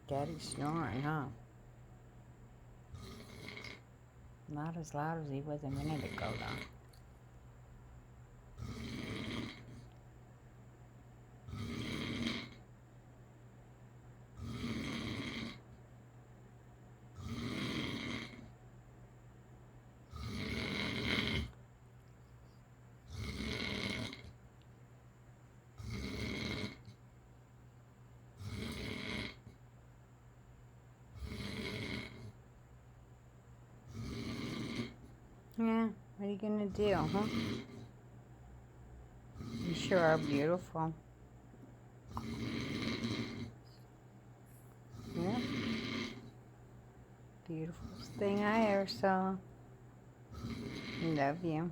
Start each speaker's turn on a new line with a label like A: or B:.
A: Daddy's snoring, huh? Not as loud as he was a minute ago, though. Yeah, what are you gonna do, huh? You sure are beautiful. Yeah, beautiful thing I ever saw. Love you.